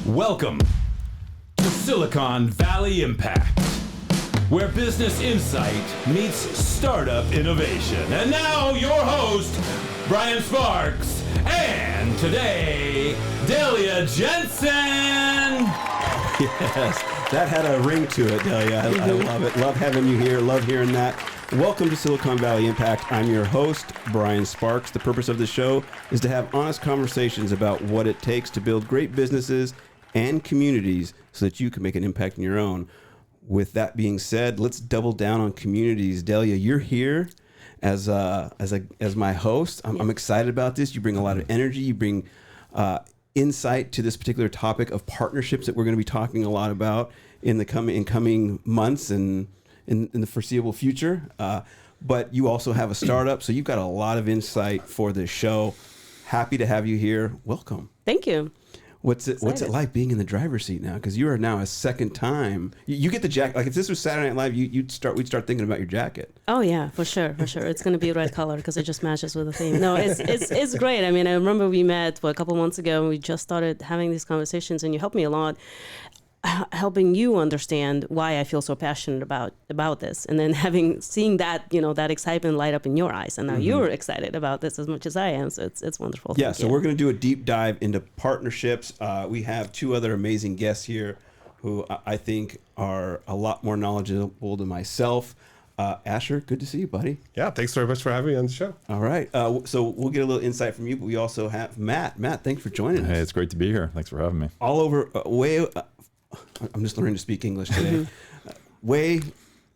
Welcome to Silicon Valley Impact, where business insight meets startup innovation. And now your host, Brian Sparks, and today, Delya Jansen. Yes, that had a ring to it, Delya. I love it. Love having you here. Love hearing that. Welcome to Silicon Valley Impact. I'm your host, Brian Sparks. The purpose of the show is to have honest conversations about what it takes to build great businesses and communities so that you can make an impact in your own. With that being said, let's double down on communities. Delya, you're here as my host. I'm excited about this. You bring a lot of energy. You bring insight to this particular topic of partnerships that we're going to be talking a lot about in the coming months and in the foreseeable future. But you also have a startup, so you've got a lot of insight for this show. Happy to have you here. Welcome. Thank you. What's it like being in the driver's seat now? Because you are now a second time. You get the jacket. Like if this was Saturday Night Live, we'd start thinking about your jacket. Oh yeah, for sure. It's going to be red color because it just matches with the theme. No, it's great. I mean, I remember we met a couple months ago and we just started having these conversations, and you helped me a lot, helping you understand why I feel so passionate about this, and then seeing that that excitement light up in your eyes, and now you're excited about this as much as I am. So it's wonderful. Yeah. So we're going to do a deep dive into partnerships. We have two other amazing guests here, who I think are a lot more knowledgeable than myself. Asher, good to see you, buddy. Yeah, thanks very much for having me on the show. All right. So we'll get a little insight from you, but we also have Matt. Matt, thanks for joining us. Hey, it's great to be here. Thanks for having me. All over, I'm just learning to speak English today.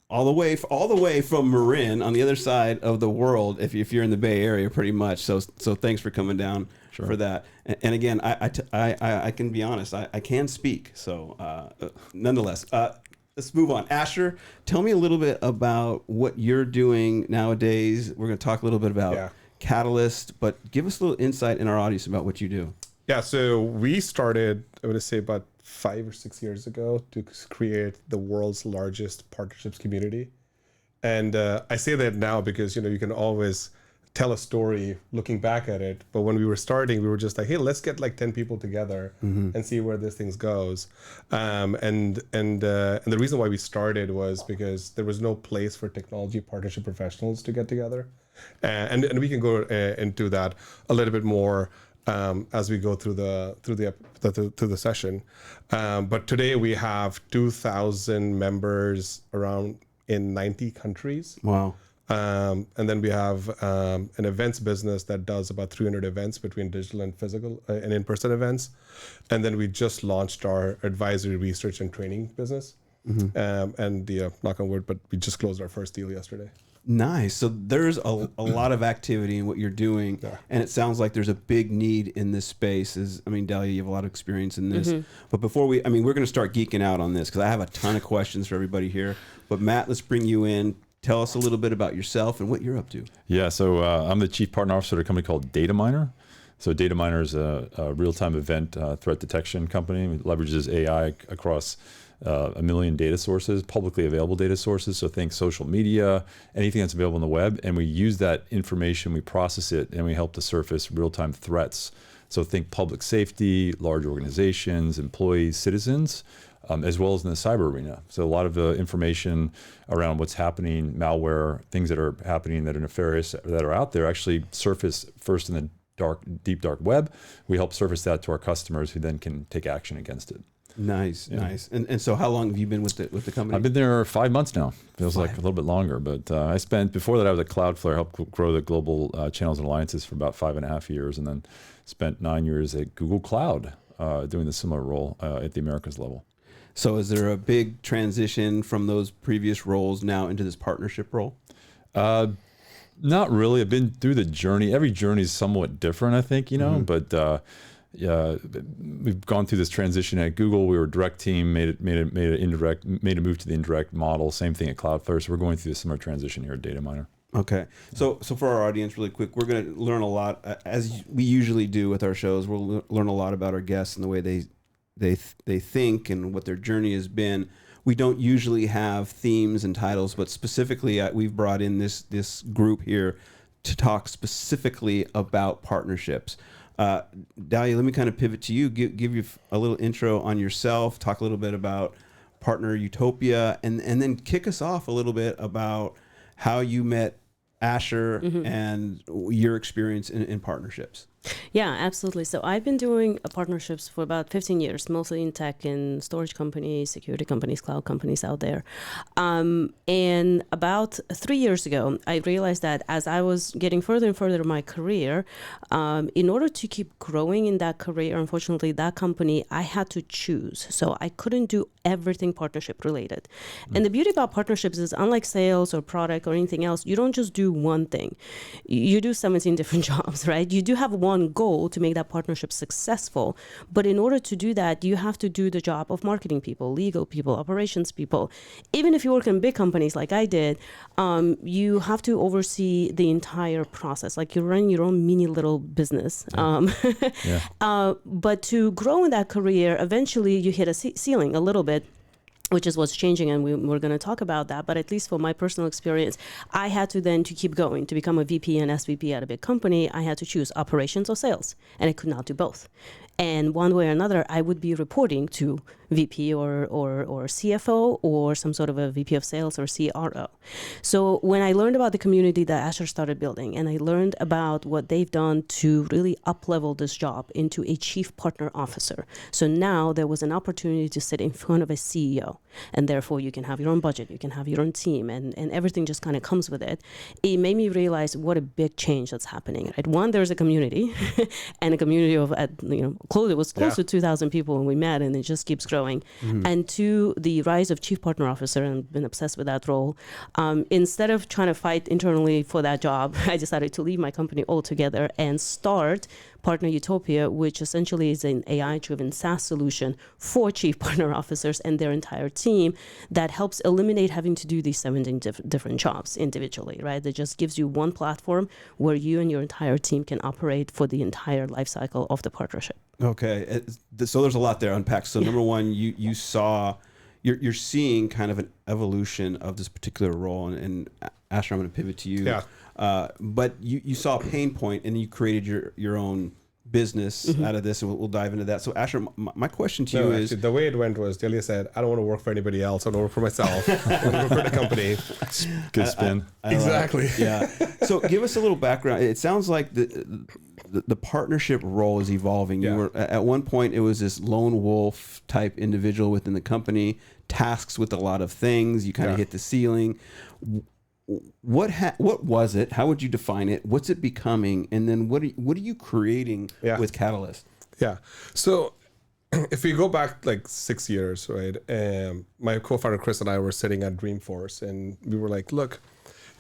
All the way from Marin on the other side of the world. If you're in the Bay Area, pretty much. So thanks for coming down for that. And again, I can be honest. I can speak. So nonetheless, let's move on. Asher, tell me a little bit about what you're doing nowadays. We're going to talk a little bit about Catalyst, but give us a little insight in our audience about what you do. Yeah, so we started, I would say, about 5 or 6 years ago to create the world's largest partnerships community. And I say that now because, you can always tell a story looking back at it. But when we were starting, we were just like, hey, let's get like 10 people together and see where this thing goes. And the reason why we started was because there was no place for technology partnership professionals to get together. And we can go into that a little bit more as we go through the session. But today we have 2,000 members around in 90 countries. Wow. And then we have an events business that does about 300 events between digital and physical and in-person events. And then we just launched our advisory research and training business. And knock on wood, but we just closed our first deal yesterday. Nice. So there's a lot of activity in what you're doing, and it sounds like there's a big need in this space. Delya, you have a lot of experience in this. But before we're going to start geeking out on this because I have a ton of questions for everybody here. But Matt, let's bring you in. Tell us a little bit about yourself and what you're up to. Yeah, so I'm the chief partner officer at a company called Dataminr. So Dataminr is a real-time event threat detection company. It leverages AI across 1 million data sources, publicly available data sources. So think social media, anything that's available on the web. And we use that information, we process it, and we help to surface real-time threats. So think public safety, large organizations, employees, citizens, as well as in the cyber arena. So a lot of the information around what's happening, malware, things that are happening that are nefarious, that are out there actually surface first in the deep dark web. We help surface that to our customers who then can take action against it. Nice. And so how long have you been with the company? I've been there 5 months now. Feels like a little bit longer, but before that I was at Cloudflare, helped grow the global channels and alliances for about 5.5 years, and then spent 9 years at Google Cloud doing the similar role at the Americas level. So is there a big transition from those previous roles now into this partnership role? Not really. I've been through the journey. Every journey is somewhat different, I think, but we've gone through this transition at Google. We were a direct team, made a move to the indirect model. Same thing at Cloudflare. So we're going through a similar transition here at Dataminr. Okay. So for our audience, really quick, we're going to learn a lot, as we usually do with our shows. We'll learn a lot about our guests and the way they think and what their journey has been. We don't usually have themes and titles, but specifically, we've brought in this group here to talk specifically about partnerships. Delya, let me kind of pivot to you, give you a little intro on yourself, talk a little bit about Partner Utopia, and then kick us off a little bit about how you met Asher and your experience in partnerships. Yeah, absolutely. So I've been doing partnerships for about 15 years, mostly in tech and storage companies, security companies, cloud companies out there. And about 3 years ago, I realized that as I was getting further and further in my career, in order to keep growing in that career, unfortunately, that company, I had to choose. So I couldn't do everything partnership related. And the beauty about partnerships is, unlike sales or product or anything else, you don't just do one thing. You do 17 different jobs, right? You do have one goal to make that partnership successful. But in order to do that, you have to do the job of marketing people, legal people, operations people. Even if you work in big companies like I did, you have to oversee the entire process. Like you're running your own mini little business. But to grow in that career, eventually you hit a ceiling a little bit, which is what's changing, and we're going to talk about that. But at least for my personal experience, I had to then, to keep going, to become a VP and SVP at a big company, I had to choose operations or sales, and I could not do both. And one way or another, I would be reporting to VP or CFO or some sort of a VP of sales or CRO. So when I learned about the community that Asher started building, and I learned about what they've done to really up-level this job into a chief partner officer. So now there was an opportunity to sit in front of a CEO, and therefore you can have your own budget, you can have your own team, and everything just kind of comes with it. It made me realize what a big change that's happening. Right? One, there's a community, and a community of, it was close to 2,000 people when we met, and it just keeps growing. And two, the rise of chief partner officer, and I've been obsessed with that role. Instead of trying to fight internally for that job, I decided to leave my company altogether and start Partner Utopia, which essentially is an AI-driven SaaS solution for chief partner officers and their entire team that helps eliminate having to do these 17 different jobs individually, right? That just gives you one platform where you and your entire team can operate for the entire life cycle of the partnership. Okay, so there's a lot there to unpack. So number one, you saw, you're seeing kind of an evolution of this particular role, and Asher, I'm going to pivot to you. Yeah. But you saw a pain point, and you created your own business out of this, and we'll dive into that. So Asher, my question to you is... the way it went was, Delya said, I don't want to work for anybody else. I want to work for myself. I want to work for the company. Good spin. Exactly. Yeah. So give us a little background. It sounds like the partnership role is evolving. You were at one point, it was this lone wolf type individual within the company, tasks with a lot of things. You kind of hit the ceiling. What was it? How would you define it? What's it becoming? And then what are you creating with Catalyst? Yeah. So if we go back like 6 years, right? My co-founder Chris and I were sitting at Dreamforce, and we were like, look,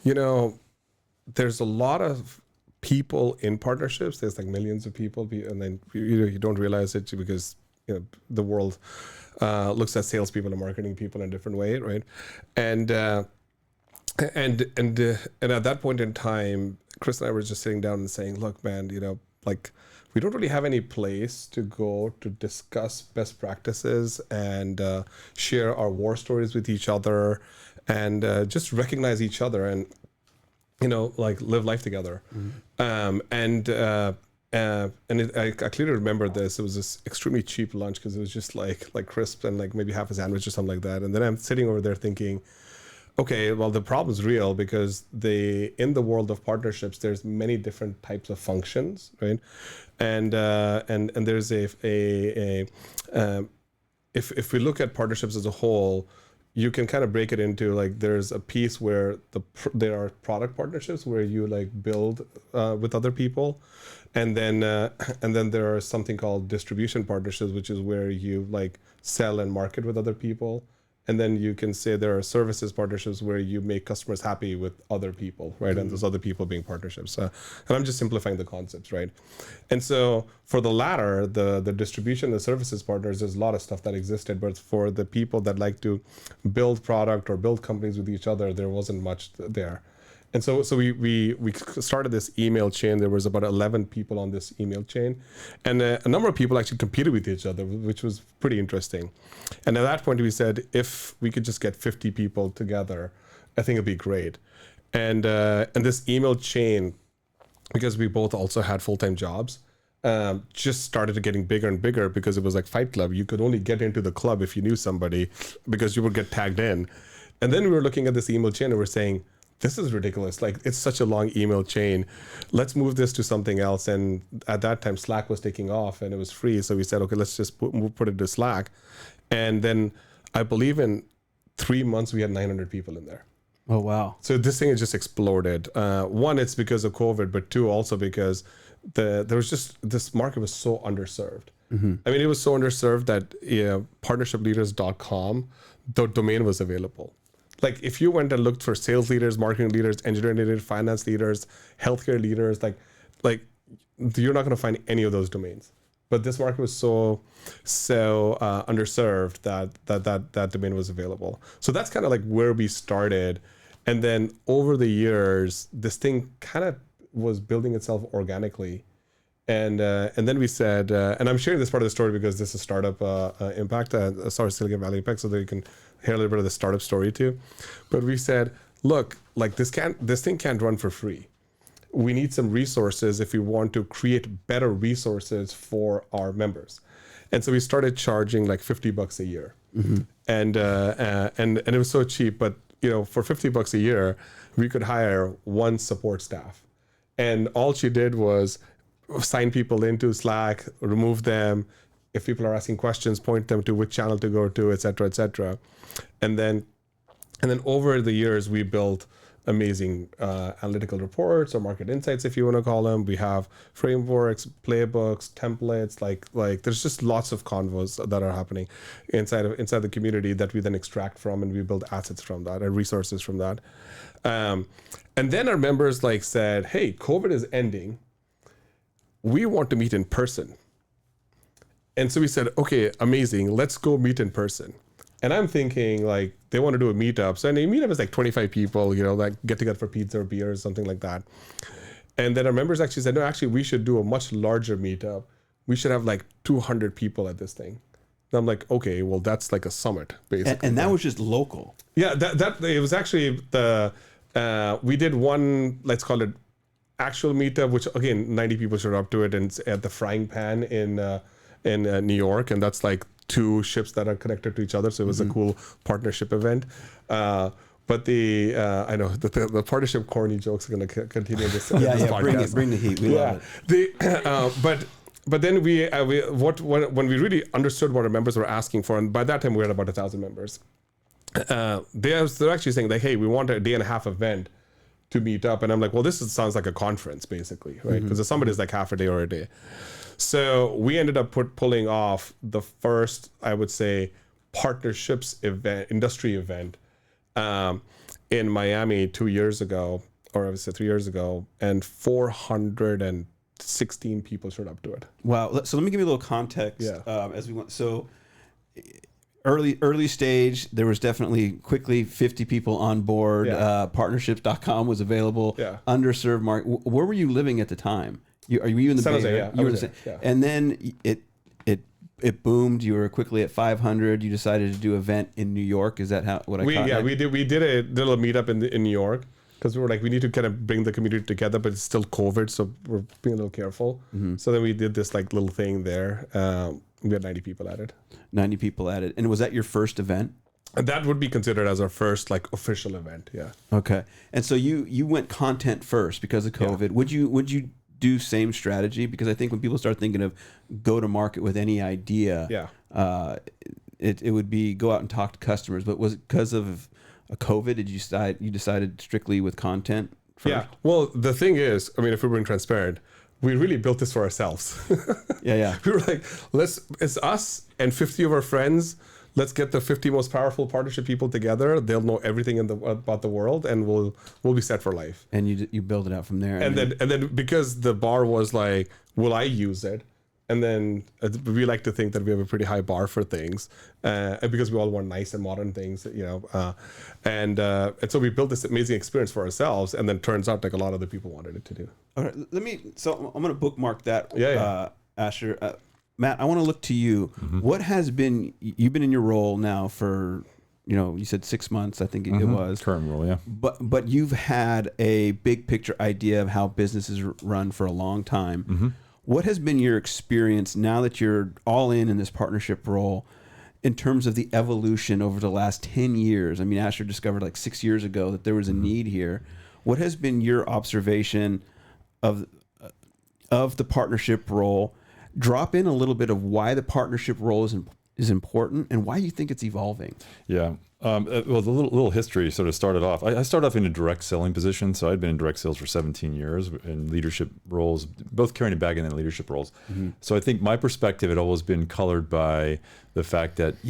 there's a lot of people in partnerships. There's like millions of people, and then you don't realize it because the world looks at salespeople and marketing people in a different way, right? And at that point in time, Chris and I were just sitting down and saying, look, man, we don't really have any place to go to discuss best practices and share our war stories with each other, and just recognize each other and live life together. I clearly remember this. It was this extremely cheap lunch because it was just like crisp and like maybe half a sandwich or something like that. And then I'm sitting over there thinking, okay, well, the problem's real because in the world of partnerships, there's many different types of functions, right? And there's if we look at partnerships as a whole, you can kind of break it into like there's a piece where there are product partnerships where you like build with other people, and then there are something called distribution partnerships, which is where you like sell and market with other people. And then you can say there are services partnerships where you make customers happy with other people, right? And those other people being partnerships. And I'm just simplifying the concepts, right? And so for the latter, the distribution, the services partners, there's a lot of stuff that existed. But for the people that like to build product or build companies with each other, there wasn't much there. And so we started this email chain. There was about 11 people on this email chain. And a number of people actually competed with each other, which was pretty interesting. And at that point, we said, if we could just get 50 people together, I think it'd be great. And this email chain, because we both also had full-time jobs, just started getting bigger and bigger because it was like Fight Club. You could only get into the club if you knew somebody because you would get tagged in. And then we were looking at this email chain and we're saying, this is ridiculous. Like, it's such a long email chain. Let's move this to something else. And at that time, Slack was taking off and it was free. So we said, okay, let's just put it to Slack. And then I believe in 3 months, we had 900 people in there. Oh, wow. So this thing has just exploded. One, it's because of COVID, but two, also because there was just, this market was so underserved. Mm-hmm. I mean, it was so underserved that partnershipleaders.com, the domain was available. Like, if you went and looked for sales leaders, marketing leaders, engineering leaders, finance leaders, healthcare leaders, like you're not going to find any of those domains. But this market was so underserved that domain was available. So that's kind of like where we started. And then over the years, this thing kind of was building itself organically. And then we said, and I'm sharing this part of the story because this is startup impact, Silicon Valley impact, so that you can hear a little bit of the startup story too. But we said, look, like this thing can't run for free. We need some resources if we want to create better resources for our members. And so we started charging like $50 a year. Mm-hmm. And it was so cheap, but for $50 a year, we could hire one support staff. And all she did was sign people into Slack, remove them. If people are asking questions, point them to which channel to go to, et cetera, et cetera. And then over the years, we built amazing analytical reports or market insights, if you want to call them. We have frameworks, playbooks, templates, like there's just lots of convos that are happening inside the community that we then extract from, and we build assets from that and resources from that. And then our members said, hey, COVID is ending. We want to meet in person. And so we said, okay, amazing. Let's go meet in person. And I'm thinking they want to do a meetup. So a meetup is 25 people, get together for pizza or beer or something like that. And then our members actually said, no, actually, we should do a much larger meetup. We should have 200 people at this thing. And I'm like, okay, well, that's like a summit, basically. And that was just local. Yeah, that it was actually we did one, let's call it actual meetup, which again, 90 people showed up to it, and it's at the Frying Pan in New York. And that's 2 ships that are connected to each other. So it was a cool partnership event. But I know the partnership corny jokes are going to continue this. This podcast. Bring the heat. We love it. But then when we really understood what our members were asking for, and by that time we had about 1,000 members, they're actually saying hey, we want a day and a half event to meet up. And I'm like, well, sounds like a conference basically, right? Because the summit is half a day or a day. So we ended up pulling off the first, I would say, partnerships event, industry event in Miami 2 years ago, or I would say 3 years ago, and 416 people showed up to it. Wow. So let me give you a little context as we went. So early stage, there was definitely quickly 50 people on board. Partnerships.com was available. Yeah. Underserved market. Where were you living at the time? Are you in the Bay Area? You were there. And then it boomed. You were quickly at 500. You decided to do an event in New York. Is that what I caught? Yeah, we did a little meetup in New York because we were we need to kind of bring the community together, but it's still COVID, so we're being a little careful. Mm-hmm. So then we did this little thing there. We had 90 people at it. 90 people at it. And was that your first event? And that would be considered as our first official event. Yeah. Okay. And so you went content first because of COVID. Yeah. Would you do same strategy? Because I think when people start thinking of go to market with any idea, it would be go out and talk to customers. But was it because of COVID? Did you decided strictly with content first? Yeah. Well, the thing is, I mean, if we're being transparent, we really built this for ourselves. Yeah. We were it's us and 50 of our friends. Let's get the 50 most powerful partnership people together. They'll know everything about the world, and we'll be set for life. And you build it out from there. And then because the bar was will I use it? And then we like to think that we have a pretty high bar for things, and because we all want nice and modern things, and so we built this amazing experience for ourselves, and then turns out a lot of the people wanted it to do. All right, so I'm going to bookmark that. Asher. Matt, I want to look to you. Mm-hmm. What has been, you've been in your role now for, you said 6 months, I think it was. Current role, yeah. But you've had a big picture idea of how businesses run for a long time. Mm-hmm. What has been your experience now that you're all in this partnership role in terms of the evolution over the last 10 years? I mean, Asher discovered like 6 years ago that there was a need here. What has been your observation of the partnership role? Drop in a little bit of why the partnership role is important and why you think it's evolving. Yeah. Well, the little history sort of started off. I started off in a direct selling position. So I'd been in direct sales for 17 years in leadership roles, both carrying a bag and then leadership roles. So I think my perspective had always been colored by the fact that,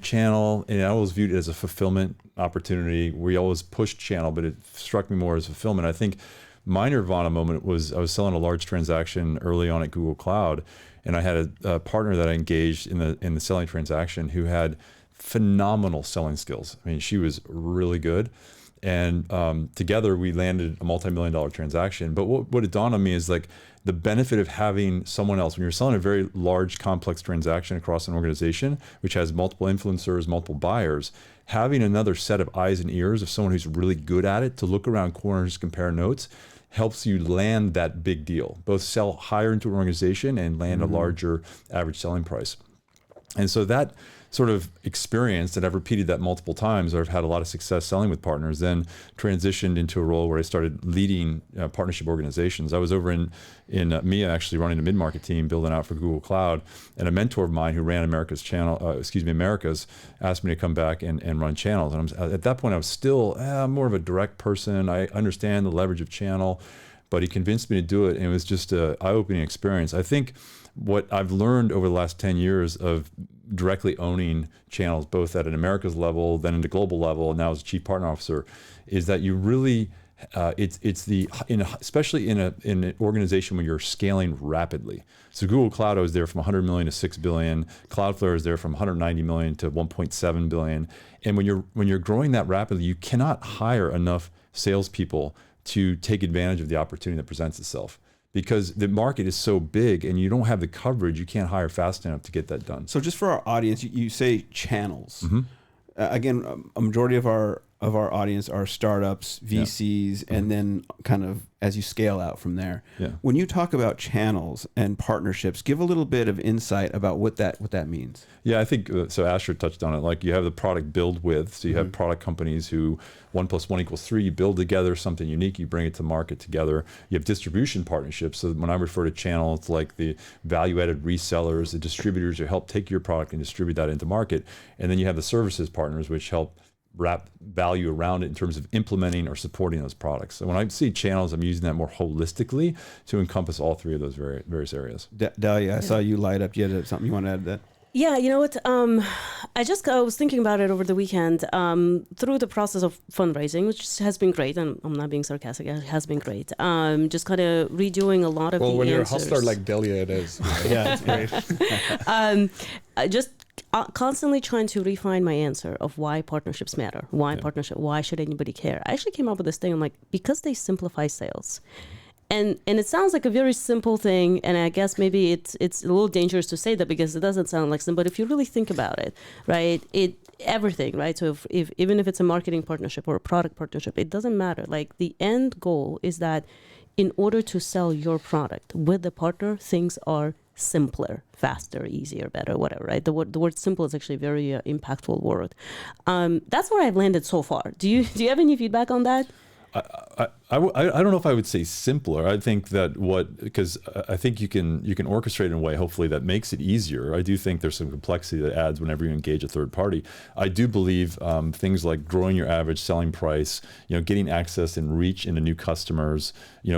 channel, and I always viewed it as a fulfillment opportunity. We always pushed channel, but it struck me more as fulfillment. I think my nirvana moment was I was selling a large transaction early on at Google Cloud, and I had a partner that I engaged in the selling transaction who had phenomenal selling skills. I mean, she was really good. And together we landed a multi-million-dollar transaction. But what it dawned on me is like the benefit of having someone else, when you're selling a very large, complex transaction across an organization, which has multiple influencers, multiple buyers, having another set of eyes and ears of someone who's really good at it to look around corners, compare notes, helps you land that big deal, both sell higher into an organization and land a larger average selling price. And so that sort of experience that I've repeated that multiple times, or I've had a lot of success selling with partners, then transitioned into a role where I started leading partnership organizations. I was over in EMEA actually running a mid-market team, building out for Google Cloud, and a mentor of mine who ran America's asked me to come back and run channels. And at that point I was still more of a direct person. I understand the leverage of channel, but he convinced me to do it, and it was just an eye-opening experience. I think what I've learned over the last 10 years of directly owning channels, both at an Americas level, then at a global level, and now as a chief partner officer, is that you really, especially in an organization when you're scaling rapidly. So Google Cloud, I was there from 100 million to 6 billion. Cloudflare is there from 190 million to 1.7 billion. And when you're growing that rapidly, you cannot hire enough salespeople to take advantage of the opportunity that presents itself, because the market is so big and you don't have the coverage. You can't hire fast enough to get that done. So just for our audience, you say channels. Again, a majority of our audience are startups, VCs, and then kind of as you scale out from there. When you talk about channels and partnerships, give a little bit of insight about what that means. Yeah, I think so. Asher touched on it. Like you have the product build with, so you have product companies who 1 + 1 = 3. You build together something unique, you bring it to market together. You have distribution partnerships. So when I refer to channel, it's like the value-added resellers, the distributors who help take your product and distribute that into market. And then you have the services partners, which help wrap value around it in terms of implementing or supporting those products. So when I see channels, I'm using that more holistically to encompass all three of those various areas. Delya, I saw you light up. You had something you want to add to that? Yeah, you know what? I was thinking about it over the weekend through the process of fundraising, which has been great, and I'm not being sarcastic. It has been great. Just kind of redoing a lot of the answers. Well, when you're a hustler like Delya, it is. Yeah, it's great. Just constantly trying to refine my answer of why partnerships matter. Why should anybody care? I actually came up with this thing. I'm like, because they simplify sales. And it sounds like a very simple thing, and I guess maybe it's a little dangerous to say that because it doesn't sound like simple. But if you really think about it, right, everything, right? So if even if it's a marketing partnership or a product partnership, it doesn't matter. Like the end goal is that in order to sell your product with the partner, things are simpler, faster, easier, better, whatever, right? The word simple is actually a very impactful word. That's where I've landed so far. Do you have any feedback on that? I don't know if I would say simpler. I think that because I think you can orchestrate in a way, hopefully, that makes it easier. I do think there's some complexity that adds whenever you engage a third party. I do believe things like growing your average selling price, getting access and reach into new customers,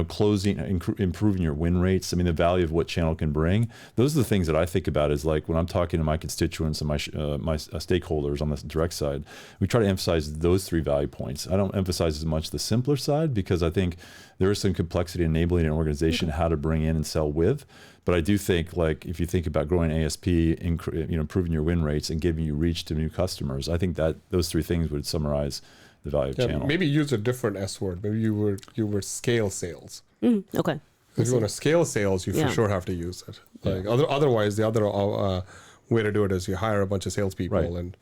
closing, improving your win rates. I mean, the value of what channel can bring. Those are the things that I think about is like when I'm talking to my constituents and my stakeholders on the direct side, we try to emphasize those three value points. I don't emphasize as much the simpler side because I think there is some complexity enabling an organization how to bring in and sell with. But I do think, like, if you think about growing ASP, improving your win rates and giving you reach to new customers, I think that those three things would summarize the value of channel. Maybe use a different S word. Maybe you were scale sales. Okay. If you want to scale sales, you for sure have to use it. Like otherwise, the other way to do it is you hire a bunch of salespeople, and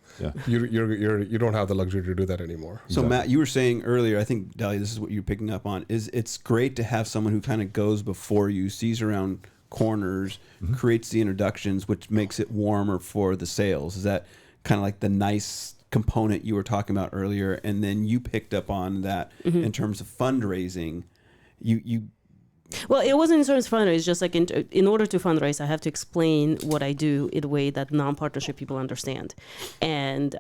you don't have the luxury to do that anymore. So Matt, you were saying earlier, I think Delya, this is what you're picking up on, is it's great to have someone who kind of goes before you, sees around corners, creates the introductions, which makes it warmer for the sales. Is that kind of like the nice component you were talking about earlier? And then you picked up on that in terms of fundraising. Well, it wasn't in terms of fundraise. Just like in order to fundraise, I have to explain what I do in a way that non-partnership people understand. And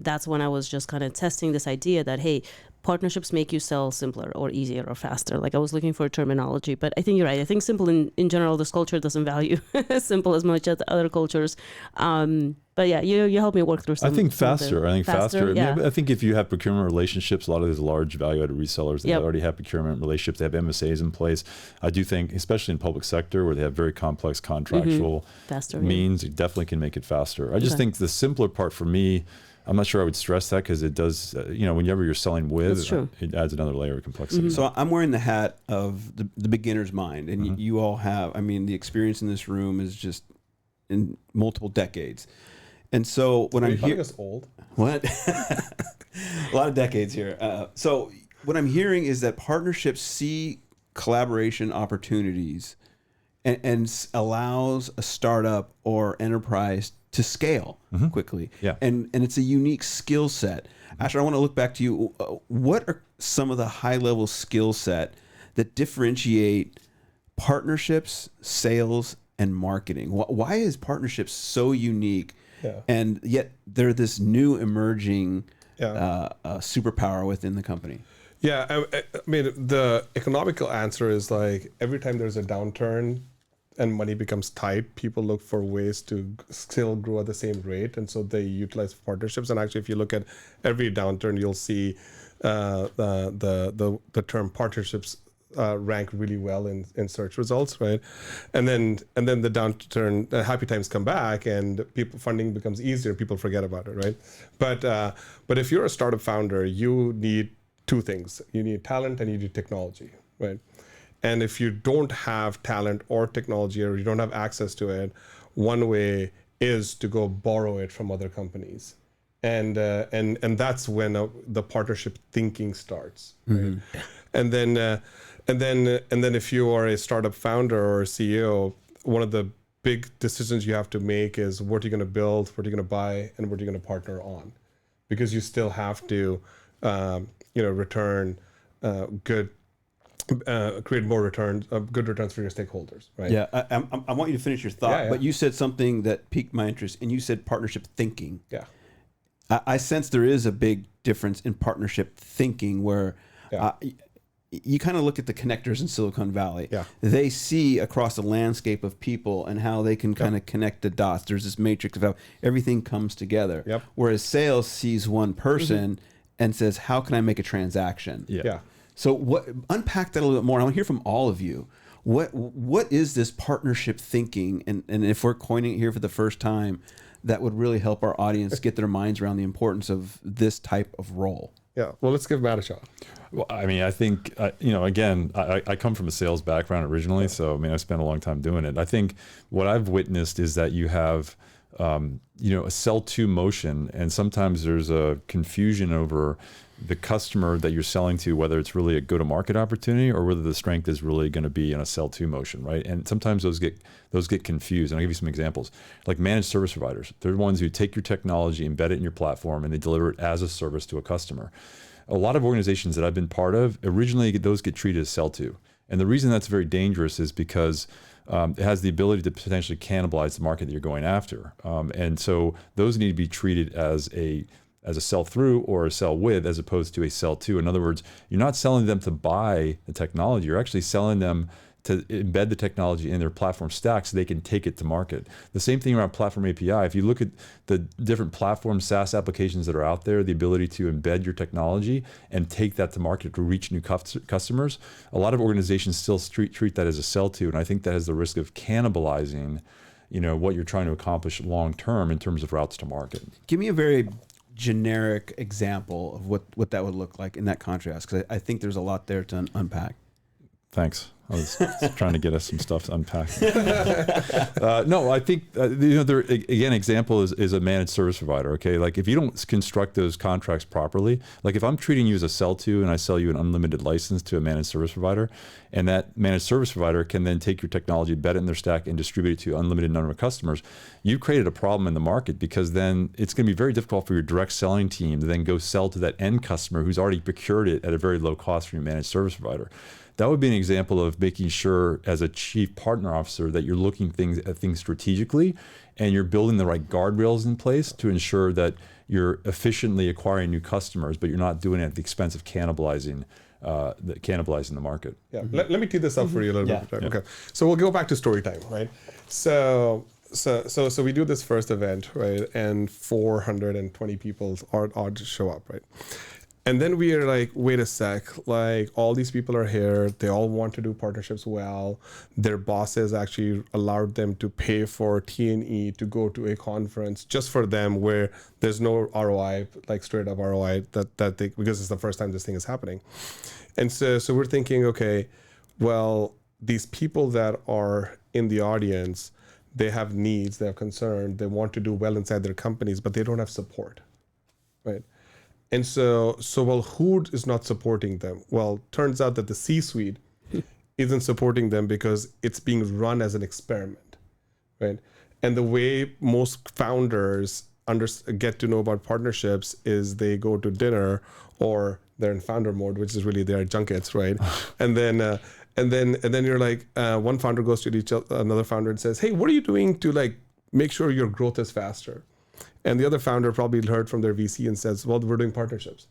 that's when I was just kind of testing this idea that, hey, partnerships make you sell simpler or easier or faster. Like I was looking for a terminology, but I think you're right. I think simple in general, this culture doesn't value simple as much as other cultures. But yeah, you helped me work through some. I think faster. Yeah. I think if you have procurement relationships, a lot of these large value-added resellers, they already have procurement relationships. They have MSAs in place. I do think, especially in public sector, where they have very complex contractual means, it definitely can make it faster. I just think the simpler part for me, I'm not sure I would stress that because it does, whenever you're selling with, it adds another layer of complexity. So I'm wearing the hat of the beginner's mind, and you all have, the experience in this room is just in multiple decades. And so when I'm hearing us old, what? A lot of decades here. So what I'm hearing is that partnerships see collaboration opportunities and allows a startup or enterprise to scale quickly. Yeah. And it's a unique skill set. Asher, I want to look back to you. What are some of the high-level skill set that differentiate partnerships, sales, and marketing? Why is partnerships so unique? Yeah. And yet they're this new emerging superpower within the company. Yeah, I mean, the economical answer is like every time there's a downturn and money becomes tight, people look for ways to still grow at the same rate. And so they utilize partnerships. And actually, if you look at every downturn, you'll see the term partnerships rank really well in search results, right? And then the downturn, happy times come back, and funding becomes easier. People forget about it, right? But if you're a startup founder, you need two things: you need talent and you need technology, right? And if you don't have talent or technology, or you don't have access to it, one way is to go borrow it from other companies, and that's when the partnership thinking starts, right? And then if you are a startup founder or a CEO, one of the big decisions you have to make is what you're going to build, what you're going to buy, and what you're going to partner on, because you still have to, return create more returns, good returns for your stakeholders, right? Yeah, I want you to finish your thought, but you said something that piqued my interest, and you said partnership thinking. Yeah. I sense there is a big difference in partnership thinking where you kind of look at the connectors in Silicon Valley. Yeah. They see across the landscape of people and how they can kind of connect the dots. There's this matrix of how everything comes together. Yep. Whereas sales sees one person and says, how can I make a transaction? Yeah. So unpack that a little bit more. I want to hear from all of you. What is this partnership thinking? And if we're coining it here for the first time, that would really help our audience get their minds around the importance of this type of role. Yeah. Well, let's give Matt a shot. Well, I think, again, I come from a sales background originally, so I spent a long time doing it. I think what I've witnessed is that you have, a sell-to motion, and sometimes there's a confusion over the customer that you're selling to, whether it's really a go-to-market opportunity or whether the strength is really going to be in a sell-to motion, right? And sometimes those get confused. And I'll give you some examples. Like managed service providers, they're the ones who take your technology, embed it in your platform, and they deliver it as a service to a customer. A lot of organizations that I've been part of, originally those get treated as sell-to. And the reason that's very dangerous is because it has the ability to potentially cannibalize the market that you're going after. And so those need to be treated as a sell-through or a sell-with, as opposed to a sell-to. In other words, you're not selling them to buy the technology. You're actually selling them to embed the technology in their platform stack so they can take it to market. The same thing around platform API. If you look at the different platform SaaS applications that are out there, the ability to embed your technology and take that to market to reach new customers, a lot of organizations still treat that as a sell-to, and I think that has the risk of cannibalizing, what you're trying to accomplish long-term in terms of routes to market. Give me a very generic example of what that would look like in that contrast, because I think there's a lot there to unpack. Thanks. I was trying to get us some stuff to unpack. No, I think there again, example is a managed service provider. Okay, like if you don't construct those contracts properly, like if I'm treating you as a sell to and I sell you an unlimited license to a managed service provider, and that managed service provider can then take your technology, embed it in their stack, and distribute it to an unlimited number of customers, you've created a problem in the market, because then it's going to be very difficult for your direct selling team to then go sell to that end customer who's already procured it at a very low cost from your managed service provider. That would be an example of making sure, as a chief partner officer, that you're looking at things strategically, and you're building the right guardrails in place to ensure that you're efficiently acquiring new customers, but you're not doing it at the expense of cannibalizing the market. Yeah, let me tee this up for you a little bit. Yeah. Okay, so we'll go back to story time, right? So we do this first event, right, and 420 people are to show up, right? And then we are like, wait a sec, like all these people are here, they all want to do partnerships well. Their bosses actually allowed them to pay for T&E to go to a conference just for them, where there's no ROI, like straight up ROI, that they, because it's the first time this thing is happening. And so we're thinking, okay, well, these people that are in the audience, they have needs, they have concern, they want to do well inside their companies, but they don't have support, right? And so well, who is not supporting them? Well, turns out that the C-suite isn't supporting them because it's being run as an experiment, right? And the way most founders get to know about partnerships is they go to dinner, or they're in founder mode, which is really their junkets, right? and then you're like, one founder goes to another founder and says, "Hey, what are you doing to like make sure your growth is faster?" And the other founder probably heard from their VC and says, "Well, we're doing partnerships."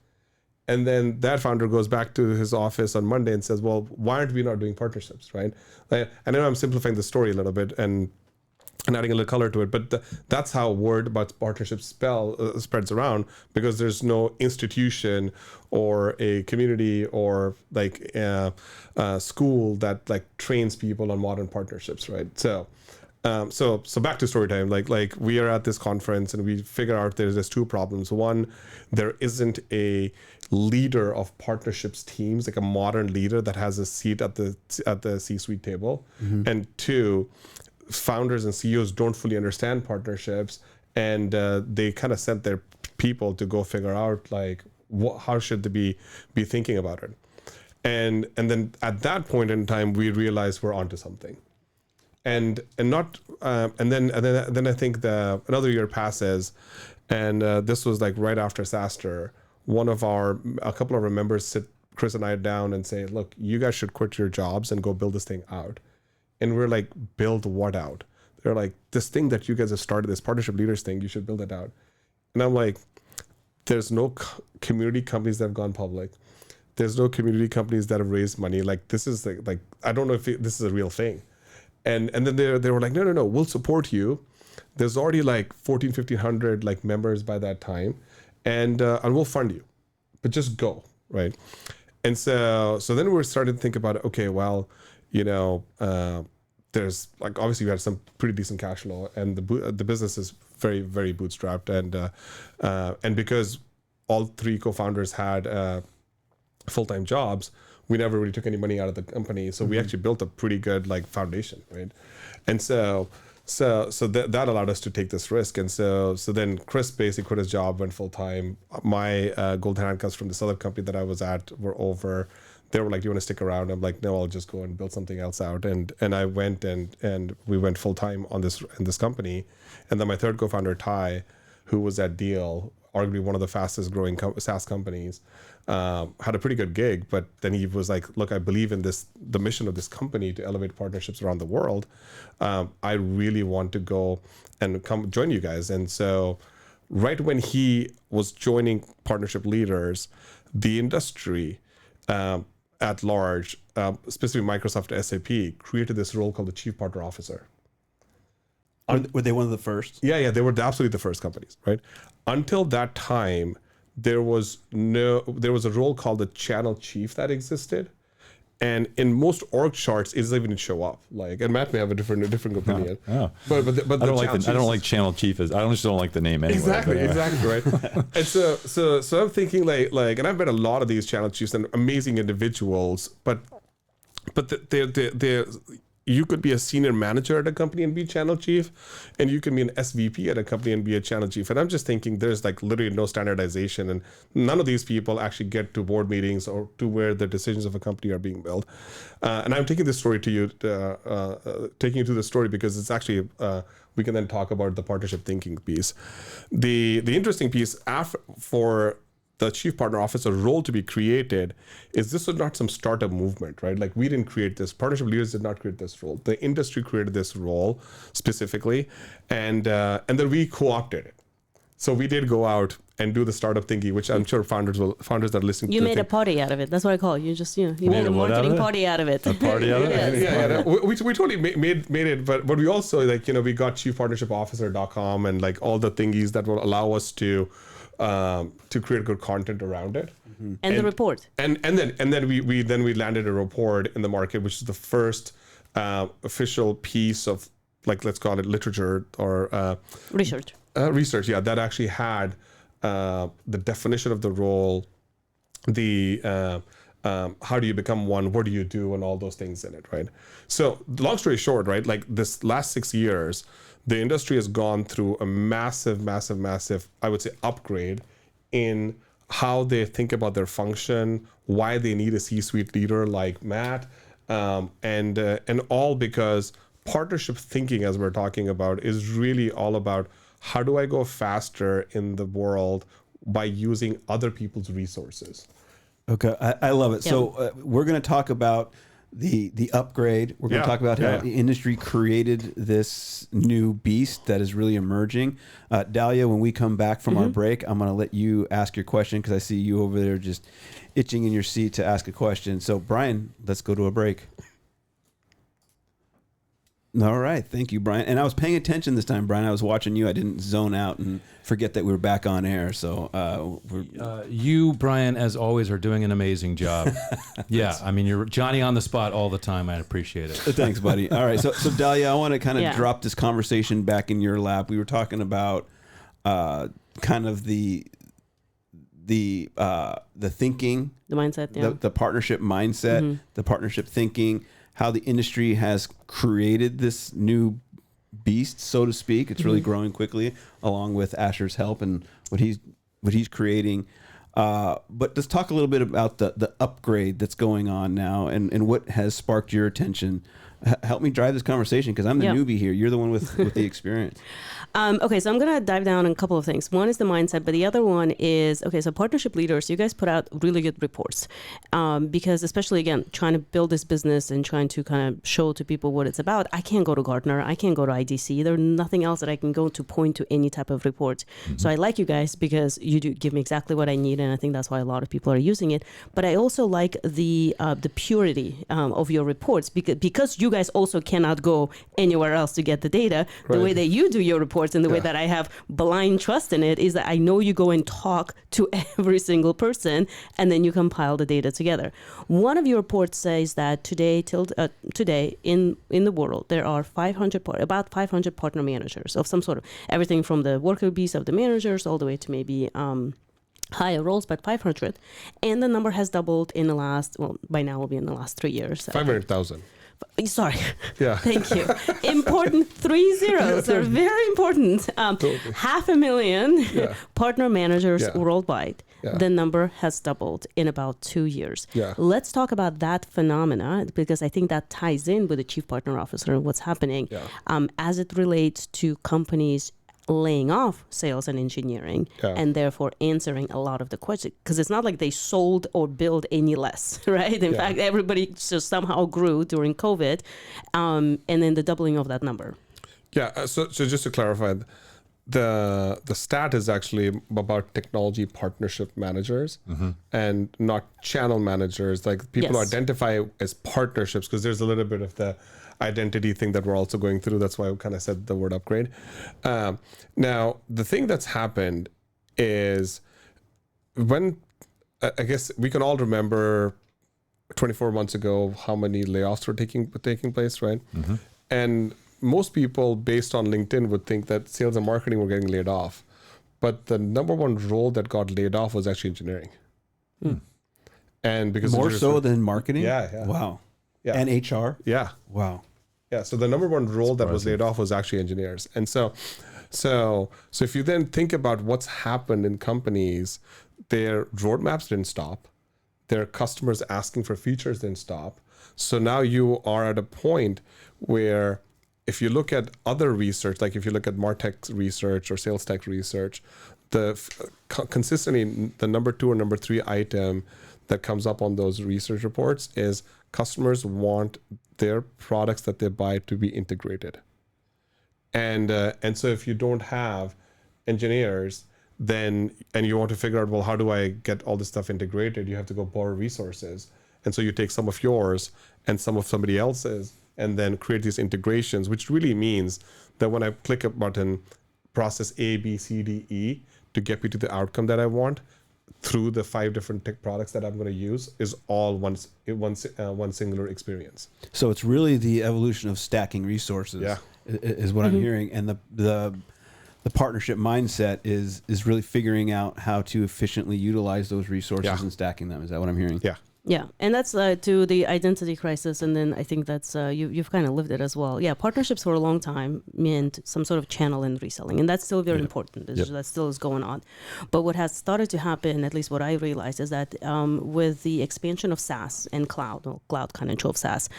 And then that founder goes back to his office on Monday and says, "Well, why aren't we not doing partnerships?" Right? I know I'm simplifying the story a little bit and adding a little color to it, but that's how word about partnerships spreads around, because there's no institution or a community or like a school that like trains people on modern partnerships, right? So back to story time. Like we are at this conference and we figure out there's two problems. One, there isn't a leader of partnerships teams, like a modern leader that has a seat at the C-suite table. Mm-hmm. And two, founders and CEOs don't fully understand partnerships, and they kind of sent their people to go figure out like how should they be thinking about it. And then at that point in time, we realized we're onto something. And then I think another year passes, and this was like right after SaaStr. A couple of our members sit Chris and I down and say, "Look, you guys should quit your jobs and go build this thing out." And we're like, "Build what out?" They're like, "This thing that you guys have started, this partnership leaders thing, you should build it out." And I'm like, "There's no community companies that have gone public. There's no community companies that have raised money. Like this is like I don't know if this is a real thing." And then they were like, no, we'll support you. There's already like 1,500 like members by that time, and we'll fund you, but just go, right? And so then we started to think about, okay, well, there's like obviously we had some pretty decent cash flow, and the business is very, very bootstrapped, and because all three co-founders had full-time jobs, we never really took any money out of the company. So we actually built a pretty good like foundation, right? And so that allowed us to take this risk. And so then Chris basically quit his job, went full-time. My golden handcuffs from this other company that I was at were over. They were like, "Do you want to stick around?" I'm like, "No, I'll just go and build something else out." And I went and we went full-time in this company. And then my third co-founder, Ty, who was at Deal, arguably one of the fastest growing SaaS companies, had a pretty good gig, but then he was like, "Look, I believe in the mission of this company to elevate partnerships around the world. I really want to go and come join you guys." And so right when he was joining partnership leaders, the industry at large, specifically Microsoft SAP, created this role called the Chief Partner Officer. Were they one of the first? Yeah, they were absolutely the first companies, right? Until that time, there was a role called the channel chief that existed, and in most org charts, it doesn't even show up. Like, and Matt may have a different opinion. Oh. But I don't like channel chief. I just don't like the name anyway. Exactly, right. And so I'm thinking like, and I've met a lot of these channel chiefs and amazing individuals, but but you could be a senior manager at a company and be channel chief, and you can be an SVP at a company and be a channel chief. And I'm just thinking there's like literally no standardization, and none of these people actually get to board meetings or to where the decisions of a company are being built. And I'm taking this story to you, taking you to the story because it's actually, we can then talk about the partnership thinking piece. The interesting piece for the chief partner officer role to be created is this was not some startup movement, right? Like we didn't create this. Partnership leaders did not create this role. The industry created this role specifically, and then we co-opted it. So we did go out and do the startup thinking, which I'm sure founders that are listening. You made a party out of it. That's what I call it. You just you made a marketing party out of it. A party out of it. Yeah. We totally made it, but we also we got chiefpartnershipofficer.com and like all the thingies that will allow us to create good content around it, and the report, and then we landed a report in the market, which is the first official piece of, like, let's call it literature or research, that actually had the definition of the role, the how do you become one, what do you do, and all those things in it, right? So long story short, right, like this last 6 years, the industry has gone through a massive, I would say, upgrade in how they think about their function, why they need a C-suite leader like Matt, and all because partnership thinking, as we're talking about, is really all about how do I go faster in the world by using other people's resources. Okay, I love it. Yeah. So we're going to talk about the upgrade. We're going to talk about how the industry created this new beast that is really emerging. Delya, when we come back from our break, I'm going to let you ask your question because I see you over there just itching in your seat to ask a question. So Brian, let's go to a break. All right. Thank you, Brian. And I was paying attention this time, Brian. I was watching you. I didn't zone out and forget that we were back on air. So you, Brian, as always, are doing an amazing job. Yeah. I mean, you're Johnny on the spot all the time. I appreciate it. Thanks, buddy. All right. So Delya, I want to kind of drop this conversation back in your lap. We were talking about kind of the thinking, the mindset, the partnership mindset, the partnership thinking, how the industry has created this new beast, so to speak. It's really growing quickly, along with Asher's help and what he's creating. But let's talk a little bit about the upgrade that's going on now and what has sparked your attention. Help me drive this conversation because I'm the newbie here. You're the one with the experience. Okay, so I'm going to dive down on a couple of things. One is the mindset, but the other one is, okay, so partnership leaders, you guys put out really good reports because especially, again, trying to build this business and trying to kind of show to people what it's about. I can't go to Gartner. I can't go to IDC. There's nothing else that I can go to point to any type of report. So I like you guys because you do give me exactly what I need, and I think that's why a lot of people are using it. But I also like the purity of your reports because you guys also cannot go anywhere else to get the data. The way that you do your reports and the way that I have blind trust in it is that I know you go and talk to every single person and then you compile the data together. One of your reports says that today in the world there are about 500 partner managers of some sort of everything from the worker bees of the managers all the way to maybe higher roles, but 500, and the number has doubled in the last, by now will be in the last 3 years. 500,000. Sorry. Yeah. Thank you. Important 3 zeros are very important. Totally. 500,000 partner managers worldwide. Yeah. The number has doubled in about 2 years. Yeah. Let's talk about that phenomena because I think that ties in with the chief partner officer and what's happening as it relates to companies laying off sales and engineering and therefore answering a lot of the questions because it's not like they sold or built any less, right? In fact, everybody just somehow grew during COVID and then the doubling of that number. Yeah, so just to clarify, the stat is actually about technology partnership managers and not channel managers. Like people identify as partnerships because there's a little bit of the identity thing that we're also going through. That's why I kind of said the word upgrade. Now, the thing that's happened is when, I guess we can all remember 24 months ago, how many layoffs were taking place, right? And most people based on LinkedIn would think that sales and marketing were getting laid off. But the number one role that got laid off was actually engineering. And because more so than marketing? Yeah. Wow. Yeah. And HR? Yeah. Wow. Yeah. So the number one role that was laid off was actually engineers. And so if you then think about what's happened in companies, their roadmaps didn't stop. Their customers asking for features didn't stop. So now you are at a point where if you look at other research, like if you look at MarTech research or sales tech research, consistently the number 2 or number 3 item that comes up on those research reports is customers want their products that they buy to be integrated. And so if you don't have engineers, then and you want to figure out, well, how do I get all this stuff integrated? You have to go borrow resources. And so you take some of yours and some of somebody else's and then create these integrations, which really means that when I click a button, process A, B, C, D, E to get me to the outcome that I want through the 5 different tech products that I'm going to use is all one singular experience. So it's really the evolution of stacking resources. Yeah. Is what I'm hearing, and the partnership mindset is really figuring out how to efficiently utilize those resources and stacking them. Is that what I'm hearing? Yeah. Yeah, and that's to the identity crisis, and then I think that's you've kind of lived it as well. Yeah, partnerships for a long time meant some sort of channel and reselling, and that's still very important. That still is going on. But what has started to happen, at least what I realized, is that with the expansion of SaaS and cloud kind of drove SaaS.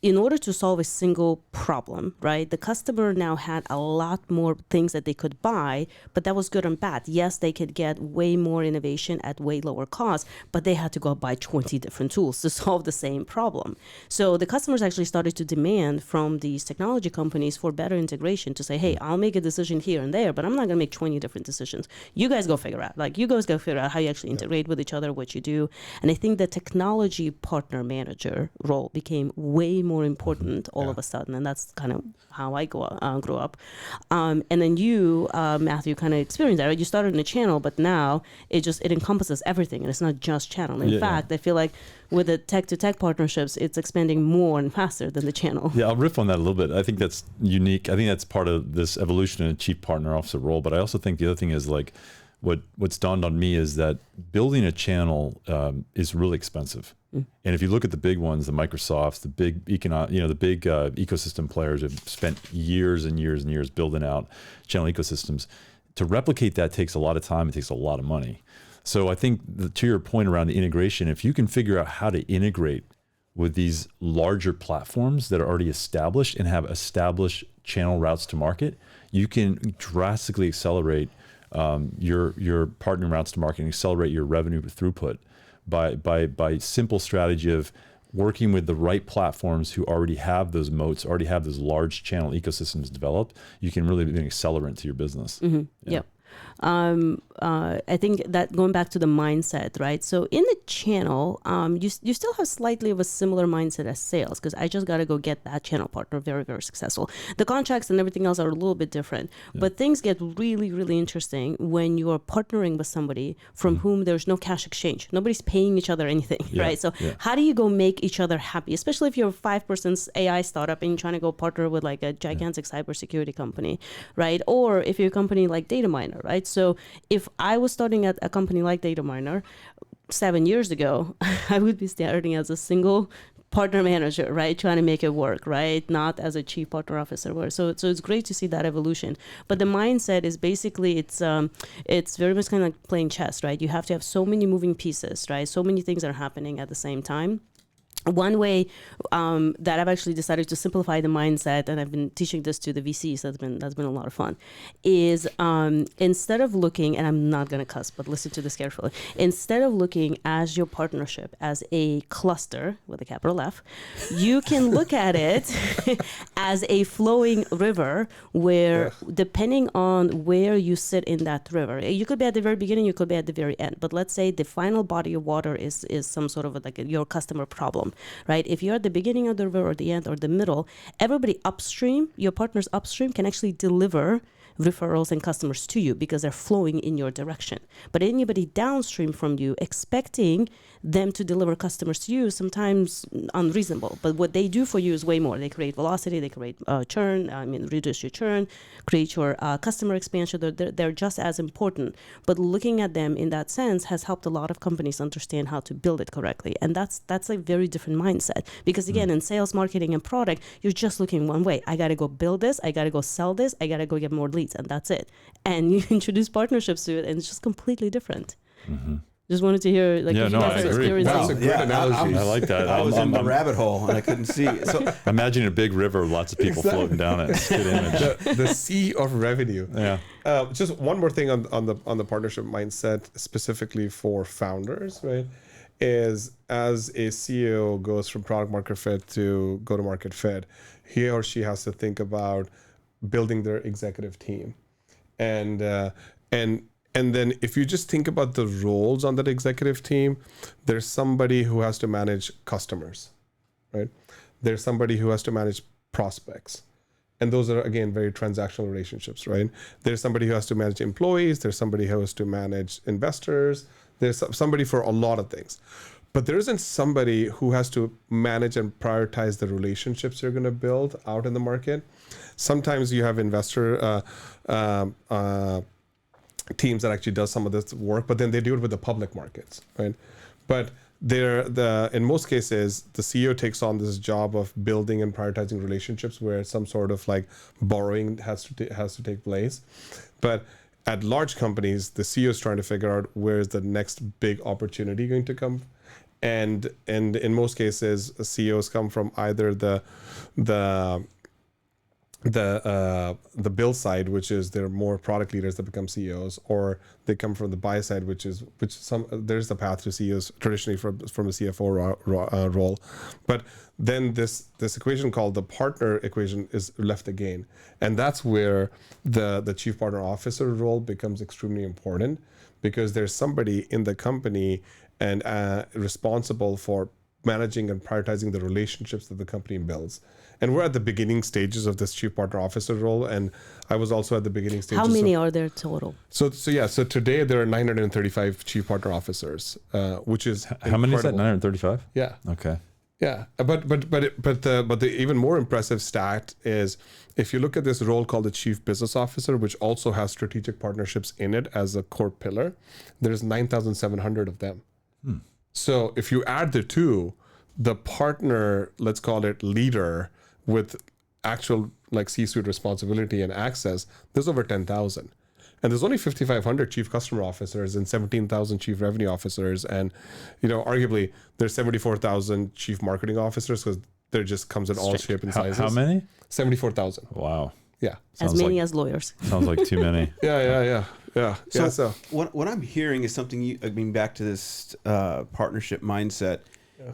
In order to solve a single problem, right, the customer now had a lot more things that they could buy, but that was good and bad. Yes, they could get way more innovation at way lower cost, but they had to go buy 20 different tools to solve the same problem. So the customers actually started to demand from these technology companies for better integration to say, hey, I'll make a decision here and there, but I'm not going to make 20 different decisions. You guys go figure out. Like, you guys go figure out how you actually integrate with each other, what you do. And I think the technology partner manager role became way more important all of a sudden, and that's kind of how I grew up. And then you, Matthew, kind of experienced that. Right? You started in a channel, but now it encompasses everything, and it's not just channel. In fact, I feel like with the tech-to-tech partnerships, it's expanding more and faster than the channel. Yeah, I'll riff on that a little bit. I think that's unique. I think that's part of this evolution in a chief partner officer role. But I also think the other thing is, like, what's dawned on me is that building a channel is really expensive. And if you look at the big ones, the Microsofts, the big ecosystem players have spent years and years and years building out channel ecosystems. To replicate that takes a lot of time. It takes a lot of money. So I think to your point around the integration, if you can figure out how to integrate with these larger platforms that are already established and have established channel routes to market, you can drastically accelerate your partner routes to market and accelerate your revenue throughput by simple strategy of working with the right platforms who already have those moats, already have those large channel ecosystems developed. You can really be an accelerant to your business. Mm-hmm. Yep. I think that going back to the mindset, right? So in the channel, you still have slightly of a similar mindset as sales, because I just got to go get that channel partner very, very successful. The contracts and everything else are a little bit different, but things get really, really interesting when you are partnering with somebody from whom there's no cash exchange. Nobody's paying each other anything, right? So how do you go make each other happy, especially if you're a 5% AI startup and you're trying to go partner with like a gigantic cybersecurity company, right? Or if you're a company like Dataminr, right? So if I was starting at a company like Dataminr 7 years ago, I would be starting as a single partner manager, right? Trying to make it work, right? Not as a chief partner officer. So it's great to see that evolution. But the mindset is basically, it's very much kind of like playing chess, right? You have to have so many moving pieces, right? So many things are happening at the same time. One way that I've actually decided to simplify the mindset, and I've been teaching this to the VCs, that's been a lot of fun, is instead of looking, and I'm not going to cuss, but listen to this carefully, instead of looking as your partnership as a cluster with a capital F, you can look at it as a flowing river where, depending on where you sit in that river, you could be at the very beginning, you could be at the very end, but let's say the final body of water is some sort of like your customer problem. Right? If you're at the beginning of the river or the end or the middle, everybody upstream, your partners upstream, can actually deliver referrals and customers to you because they're flowing in your direction. But anybody downstream from you expecting them to deliver customers to you, sometimes unreasonable. But what they do for you is way more. They create velocity, they create churn, reduce your churn, create your customer expansion. They're just as important. But looking at them in that sense has helped a lot of companies understand how to build it correctly. And that's a very different mindset. Because again, in sales, marketing, and product, you're just looking one way. I got to go build this. I got to go sell this. I got to go get more leads. And that's it. And you introduce partnerships to it, and it's just completely different. Mm-hmm. Just wanted to hear, like, Yeah, if no, you I guys are agree. experiencing. That's a great analogy. I like that. I was in the I'm rabbit hole and I couldn't see. So imagining a big river with lots of people floating down it. It's a good image. The sea of revenue. Yeah. Just one more thing on the partnership mindset, specifically for founders, right? Is as a CEO goes from product market fit to go to market fit, he or she has to think about building their executive team, and then if you just think about the roles on that executive team, there's somebody who has to manage customers, right? There's somebody who has to manage prospects. And those are, again, very transactional relationships, right? There's somebody who has to manage employees. There's somebody who has to manage investors. There's somebody for a lot of things. But there isn't somebody who has to manage and prioritize the relationships you're going to build out in the market. Sometimes you have investor teams that actually does some of this work, but then they do it with the public markets, right? But in most cases, the CEO takes on this job of building and prioritizing relationships where some sort of like borrowing has to take place. But at large companies, the CEO is trying to figure out where is the next big opportunity going to come. And in most cases, CEOs come from either the build side, which is they're more product leaders that become CEOs, or they come from the buy side, there's the path to CEOs traditionally from a CFO role. But then this equation called the partner equation is left again, and that's where the chief partner officer role becomes extremely important, because there's somebody in the company and responsible for managing and prioritizing the relationships that the company builds. And we're at the beginning stages of this chief partner officer role, and I was also at the beginning stages. How many are there total? So today there are 935 chief partner officers, which is How many is that? incredible. 935? Yeah, Okay. yeah. But the even more impressive stat is if you look at this role called the chief business officer, which also has strategic partnerships in it as a core pillar, there's 9,700 of them. So if you add the two, the partner, let's call it leader, with actual like C-suite responsibility and access, there's over 10,000. And there's only 5,500 chief customer officers and 17,000 chief revenue officers. And, arguably there's 74,000 chief marketing officers, because there just comes in all shape and sizes. How many? 74,000. Wow. Yeah. As Sounds many like- as lawyers. Sounds like too many. Yeah. So what I'm hearing is something, back to this partnership mindset,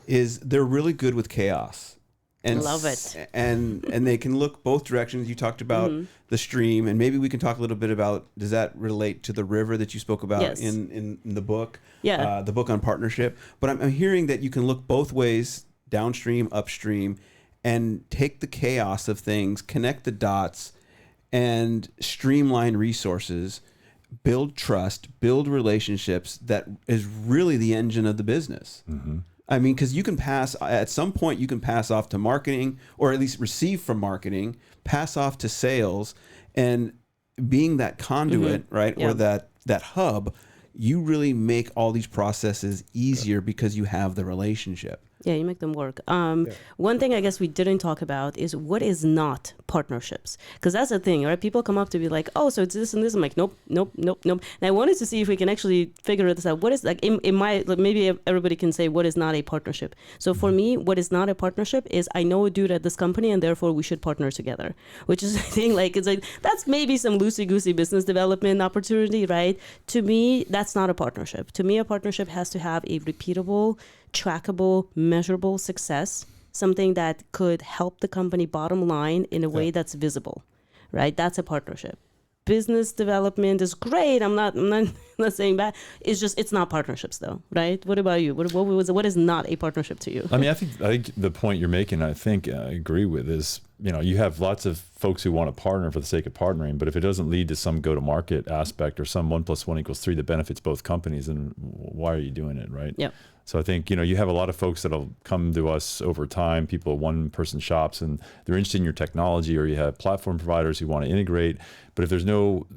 is they're really good with chaos. And Love it. And they can look both directions. You talked about the stream, and maybe we can talk a little bit about, does that relate to the river that you spoke about Yes. in the book? Yeah. The book on partnership. But I'm hearing that you can look both ways, downstream, upstream, and take the chaos of things, connect the dots, and streamline resources, build trust, build relationships. That is really the engine of the business. Mm-hmm. I mean, because at some point you can pass off to marketing, or at least receive from marketing, pass off to sales, and being that conduit, right? Yeah. Or that hub, you really make all these processes easier because you have the relationship. Yeah, you make them work. One thing I guess we didn't talk about is what is not partnerships. Because that's the thing, right? People come up to be like, oh, so it's this and this. I'm like, nope. And I wanted to see if we can actually figure this out. What is, like, in my, maybe everybody can say what is not a partnership. So for me, what is not a partnership is I know a dude at this company and therefore we should partner together. Which is, I think, like, it's like, that's maybe some loosey-goosey business development opportunity, right? To me, that's not a partnership. To me, a partnership has to have a repeatable, trackable, measurable success, something that could help the company bottom line in a way that's visible, right? That's a partnership. Business development is great. I'm not not saying bad. It's just, it's not partnerships though, right? What about you? What is not a partnership to you? I mean, I think the point you're making, I think I agree with, is, you have lots of folks who want to partner for the sake of partnering, but if it doesn't lead to some go-to-market aspect or some 1 + 1 = 3 that benefits both companies, then why are you doing it, right? Yep. So I think, you have a lot of folks that'll come to us over time, people, one-person shops, and they're interested in your technology, or you have platform providers who want to integrate. But if there's no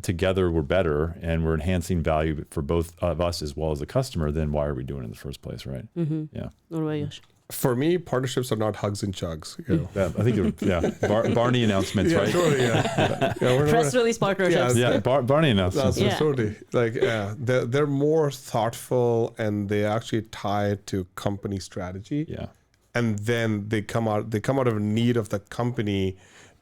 together we're better and we're enhancing value for both of us as well as the customer, then why are we doing it in the first place, right? Mm-hmm. Yeah. What about you? For me, partnerships are not hugs and chugs. Yeah, I think Barney announcements, right? Totally, yeah. Press release partnerships. Yeah, Barney announcements. Yeah. Totally. Like, they're more thoughtful, and they actually tie to company strategy. Yeah. And then they come out of need of the company,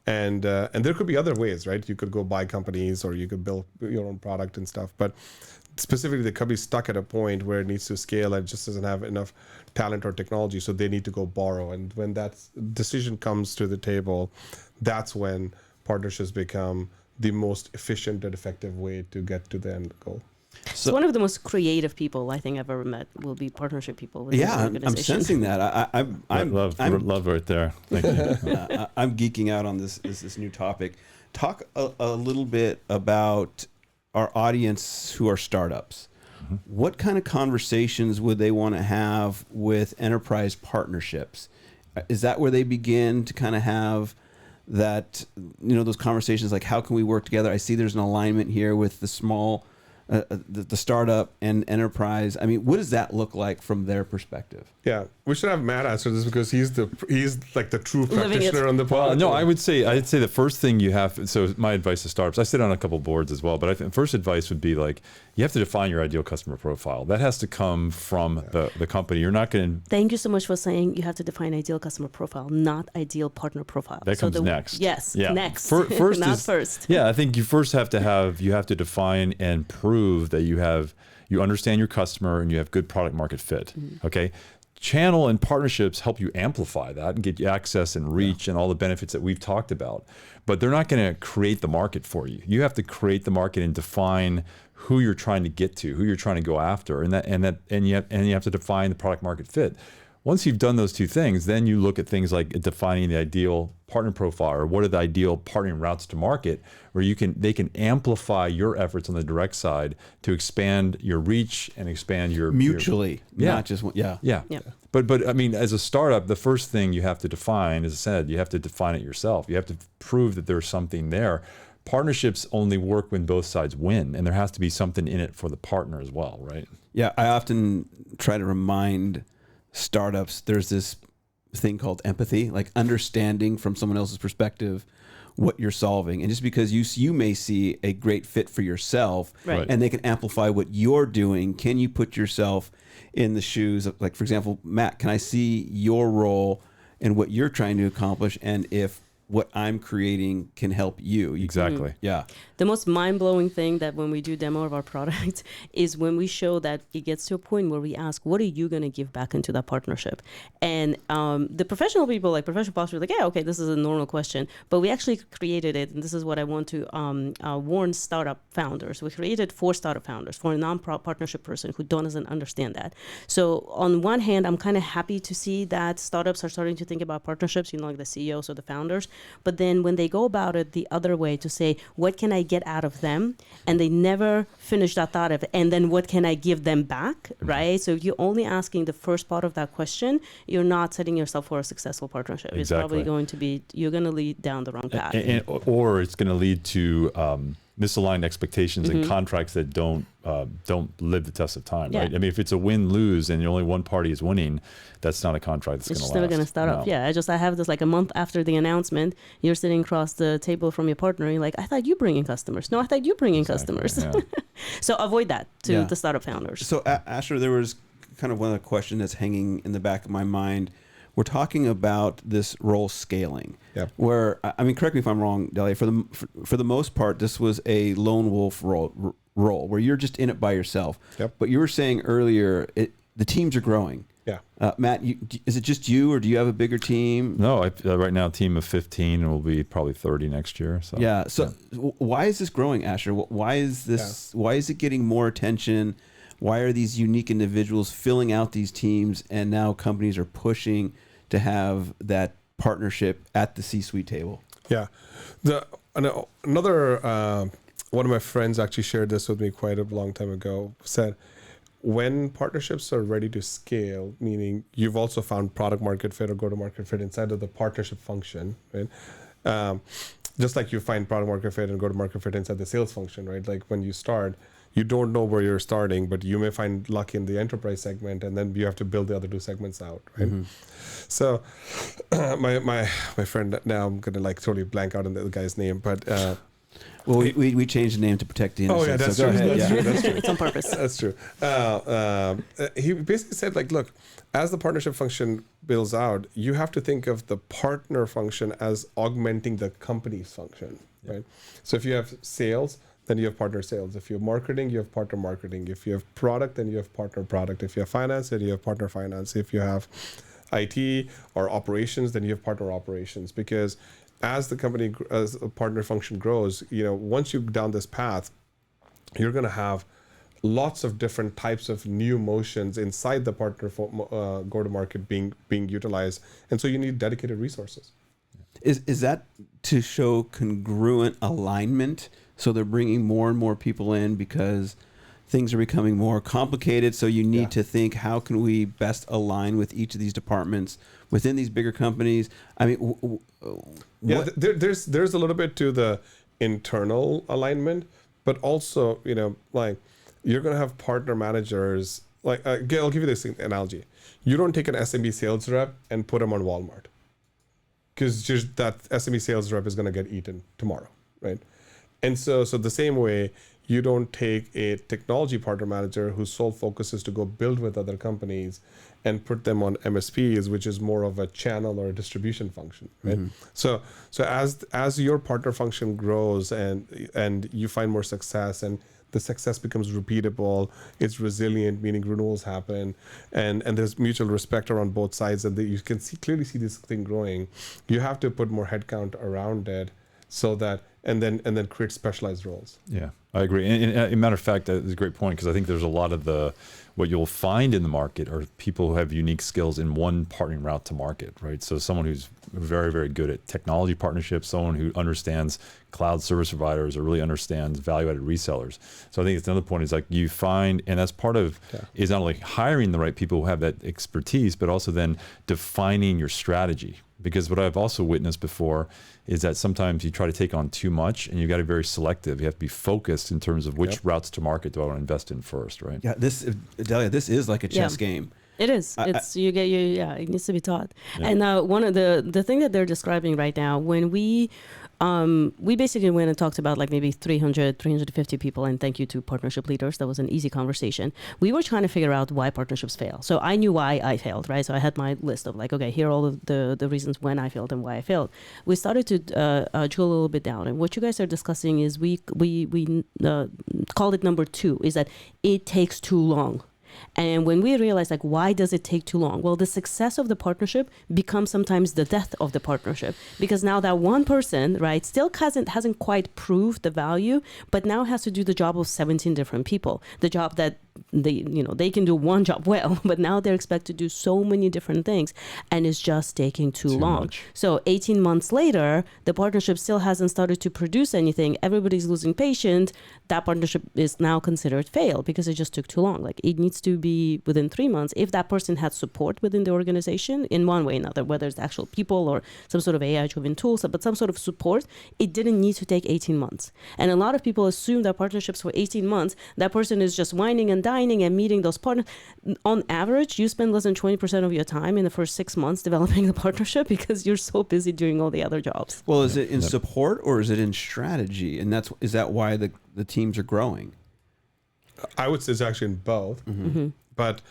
and there could be other ways, right? You could go buy companies, or you could build your own product and stuff. But specifically, the company's stuck at a point where it needs to scale and just doesn't have enough talent or technology, so they need to go borrow. And when that decision comes to the table, that's when partnerships become the most efficient and effective way to get to the end goal. So one of the most creative people I think I've ever met will be partnership people. Within Yeah, the I'm organization. sensing that. I'm love right there. Thank you. I'm geeking out on this new topic. Talk a little bit about our audience who are startups. Mm-hmm. What kind of conversations would they want to have with enterprise partnerships? Is that where they begin to kind of have that, those conversations like, how can we work together? I see there's an alignment here with the small, the startup and enterprise. I mean, what does that look like from their perspective? Yeah, we should have Matt answer this, because he's like the true practitioner on the pod. No, I'd say the first thing you have. So my advice to startups, I sit on a couple boards as well, but I think first advice would be like, you have to define your ideal customer profile. That has to come from the company. You're not going to. Thank you so much for saying you have to define ideal customer profile, not ideal partner profile. That comes next. Yes, yeah. next. First not is, first. Yeah, I think you first have to define and prove that you understand your customer and you have good product market fit. Mm-hmm. Okay. Channel and partnerships help you amplify that and get you access and reach and all the benefits that we've talked about. But they're not going to create the market for you. You have to create the market and define who you're trying to get to, who you're trying to go after, and you have to define the product market fit. Once you've done those two things, then you look at things like defining the ideal partner profile, or what are the ideal partnering routes to market, where they can amplify your efforts on the direct side to expand your reach and expand your mutually, not just one. Yeah. But I mean, as a startup, the first thing you have to define, as I said, you have to define it yourself. You have to prove that there's something there. Partnerships only work when both sides win, and there has to be something in it for the partner as well, right? Yeah, I often try to remind startups there's this thing called empathy, like understanding from someone else's perspective what you're solving. And just because you may see a great fit for yourself, right, and they can amplify what you're doing, can you put yourself in the shoes of, like, for example, Matt, can I see your role and what you're trying to accomplish, and if what I'm creating can help you? Exactly. Yeah. The most mind-blowing thing that when we do demo of our product is when we show that it gets to a point where we ask, what are you going to give back into that partnership? And the professional people, like professional partners, are like, yeah, okay, this is a normal question. But we actually created it, and this is what I want to warn startup founders. We created for startup founders, for a non-partnership person who doesn't understand that. So on one hand, I'm kind of happy to see that startups are starting to think about partnerships, like the CEOs or the founders. But then when they go about it the other way, to say, what can I get out of them? And they never finish that thought of it. And then what can I give them back, right? So if you're only asking the first part of that question, you're not setting yourself for a successful partnership. Exactly. It's probably going to be, you're going to lead down the wrong path. Or it's going to lead to misaligned expectations and contracts that don't live the test of time, right? I mean, if it's a win-lose and only one party is winning, that's not a contract that's going to last. It's never going to start up. Yeah, I have this like a month after the announcement, you're sitting across the table from your partner, and you're like, I thought you bring in customers. No, I thought you bring in customers. Yeah. So avoid that to the startup founders. So Asher, there was kind of one other question that's hanging in the back of my mind. We're talking about this role scaling, where, I mean, correct me if I'm wrong, Delya, for the most part, this was a lone wolf role where you're just in it by yourself. But you were saying earlier, the teams are growing. Yeah. Matt, is it just you, or do you have a bigger team? No, right now a team of 15, and we'll be probably 30 next year. So Yeah. So why is this growing, Asher? Why is this? Why is it getting more attention? Why are these unique individuals filling out these teams, and now companies are pushing to have that partnership at the C-suite table? Yeah. Another one of my friends actually shared this with me quite a long time ago. Said, when partnerships are ready to scale, meaning you've also found product market fit or go to market fit inside of the partnership function, right? Just like you find product market fit and go to market fit inside the sales function, right? Like when you start, you don't know where you're starting, but you may find luck in the enterprise segment, and then you have to build the other two segments out, right? Mm-hmm. So my friend, now I'm gonna like totally blank out on the guy's name, but well, we changed the name to protect the innocent. Oh yeah, that's so true. Go ahead. That's true. That's true. It's on purpose. That's true. He basically said, like, look, as the partnership function builds out, you have to think of the partner function as augmenting the company's function, right? So if you have sales, then you have partner sales. If you have marketing, you have partner marketing. If you have product, then you have partner product. If you have finance, then you have partner finance. If you have IT or operations, then you have partner operations. Because as the company, as a partner function grows, once you're down this path, you're going to have lots of different types of new motions inside the partner go-to-market being utilized. And so you need dedicated resources. Is that to show congruent alignment? So they're bringing more and more people in because things are becoming more complicated. So you need to think, how can we best align with each of these departments within these bigger companies? I mean, there's a little bit to the internal alignment, but also, like you're going to have partner managers. Like I'll give you this analogy. You don't take an SMB sales rep and put them on Walmart, because just that SMB sales rep is going to get eaten tomorrow, right? And so the same way, you don't take a technology partner manager whose sole focus is to go build with other companies and put them on MSPs, which is more of a channel or a distribution function, right? Mm-hmm. So as your partner function grows and you find more success, and the success becomes repeatable, it's resilient, meaning renewals happen, and there's mutual respect around both sides, and you can clearly see this thing growing. You have to put more headcount around it, so that and then create specialized roles. Yeah, I agree. And a matter of fact, that is a great point, because I think there's a lot of what you'll find in the market are people who have unique skills in one partnering route to market, right? So someone who's very, very good at technology partnerships, someone who understands cloud service providers or really understands value-added resellers. So I think it's another point is like you find, and that's part of is not only hiring the right people who have that expertise, but also then defining your strategy. Because what I've also witnessed before is that sometimes you try to take on too much, and you got to be very selective. You have to be focused in terms of which routes to market do I want to invest in first, right? Yeah, Delya, this is like a chess game. It is. It needs to be taught. Yeah. And one of the thing that they're describing right now, when we basically went and talked about like maybe 350 people, and thank you to partnership leaders. That was an easy conversation. We were trying to figure out why partnerships fail. So I knew why I failed, right? So I had my list of like, okay, here are all of the reasons when I failed and why I failed. We started to drill a little bit down. And what you guys are discussing is we called it number 2, is that it takes too long. And when we realize, like, why does it take too long? Well, the success of the partnership becomes sometimes the death of the partnership, because now that one person, right, still hasn't quite proved the value, but now has to do the job of 17 different people. The job that they can do one job well, but now they're expected to do so many different things, and it's just taking too long. Much. So 18 months later, the partnership still hasn't started to produce anything. Everybody's losing patience. That partnership is now considered failed because it just took too long. Like, it needs to be within 3 months. If that person had support within the organization in one way or another, whether it's actual people or some sort of AI-driven tools, but some sort of support, it didn't need to take 18 months. And a lot of people assume that partnerships for 18 months, that person is just whining and dining and meeting those partners. On average, you spend less than 20% of your time in the first 6 months developing the partnership because you're so busy doing all the other jobs. Well, is it in support or is it in strategy? And is that why the teams are growing? I would say it's actually in both. Mm-hmm. But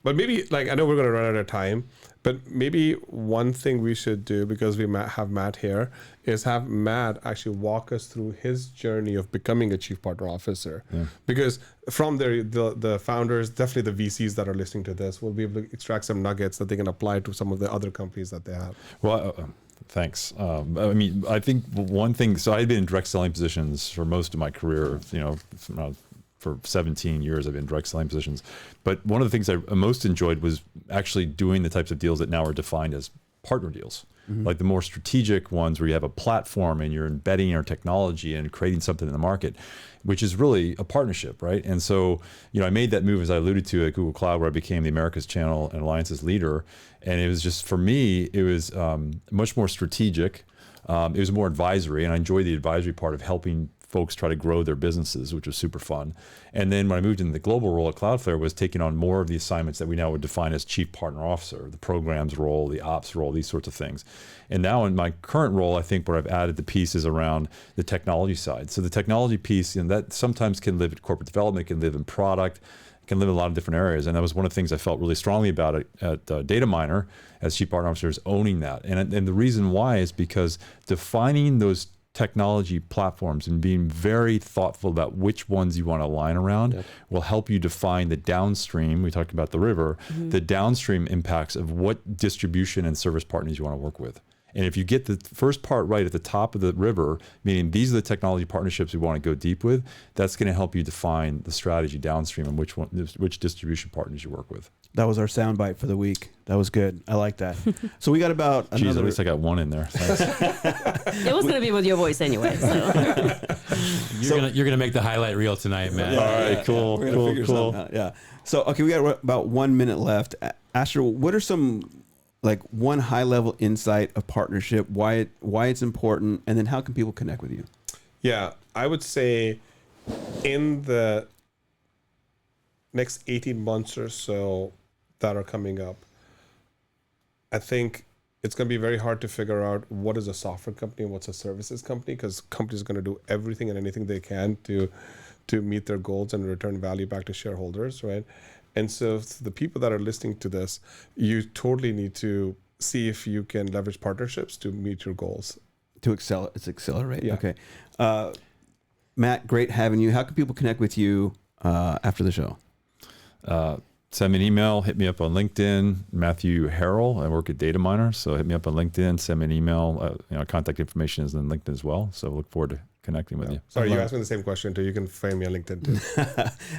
maybe, like, I know we're going to run out of time, But maybe one thing we should do, because we have Matt here, is have Matt actually walk us through his journey of becoming a chief partner officer. Because from the founders, definitely the VCs that are listening to this, will be able to extract some nuggets that they can apply to some of the other companies that they have. Well, thanks. I mean, I think one thing, so I've been in direct selling positions for most of my career, for 17 years I've been in direct selling positions. But one of the things I most enjoyed was actually doing the types of deals that now are defined as partner deals. Like the more strategic ones where you have a platform and you're embedding your technology and creating something in the market, which is really a partnership, right? And so, I made that move, as I alluded to, at Google Cloud, where I became the Americas Channel and Alliances leader. And it was just, for me, it was much more strategic. It was more advisory, and I enjoyed the advisory part of helping folks try to grow their businesses, which was super fun. And then when I moved into the global role at Cloudflare, was taking on more of the assignments that we now would define as chief partner officer, the programs role, the ops role, these sorts of things. And now in my current role, I think where I've added the pieces around the technology side. So the technology piece, that sometimes can live at corporate development, can live in product, can live in a lot of different areas. And that was one of the things I felt really strongly about it at Dataminr as chief partner officer, is owning that. And the reason why is because defining those technology platforms and being very thoughtful about which ones you want to align around will help you define the downstream. We talked about the river, the downstream impacts of what distribution and service partners you want to work with. And if you get the first part right at the top of the river, meaning these are the technology partnerships we want to go deep with, that's going to help you define the strategy downstream and which distribution partners you work with. That was our soundbite for the week. That was good. I like that. So we got about Jeez, another... at least I got one in there. Thanks. It was going to be with your voice anyway. So. You're gonna make the highlight reel tonight, man. All right, cool, We're gonna figure something out. Yeah. So, okay, we got about 1 minute left. Asher, what are some, one high-level insight of partnership, why it's important, and then how can people connect with you? Yeah, I would say in the next 18 months or so that are coming up, I think it's going to be very hard to figure out what is a software company and what's a services company, because companies are going to do everything and anything they can to meet their goals and return value back to shareholders, right? And so the people that are listening to this, you totally need to see if you can leverage partnerships to meet your goals. To accelerate. Yeah. Okay. Matt, great having you. How can people connect with you after the show? Send me an email, hit me up on LinkedIn, Matthew Harrell. I work at Dataminr, so hit me up on LinkedIn, send me an email. Contact information is on LinkedIn as well. So look forward to connecting with you. Sorry, you asked me the same question too. You can find me on LinkedIn too.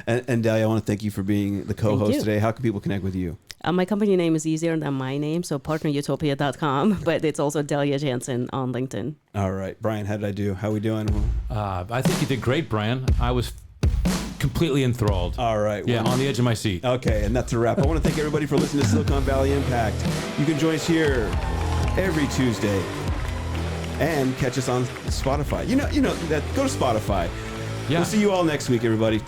and Delya, I want to thank you for being the co-host today. How can people connect with you? My company name is easier than my name, so partnerutopia.com, but it's also Delya Jansen on LinkedIn. All right. Brian, how did I do? How are we doing? I think you did great, Brian. I was completely enthralled. All right. Yeah, on the edge of my seat. Okay, and that's a wrap. I want to thank everybody for listening to Silicon Valley Impact. You can join us here every Tuesday and catch us on Spotify. You know that. Go to Spotify. Yeah. We'll see you all next week, everybody.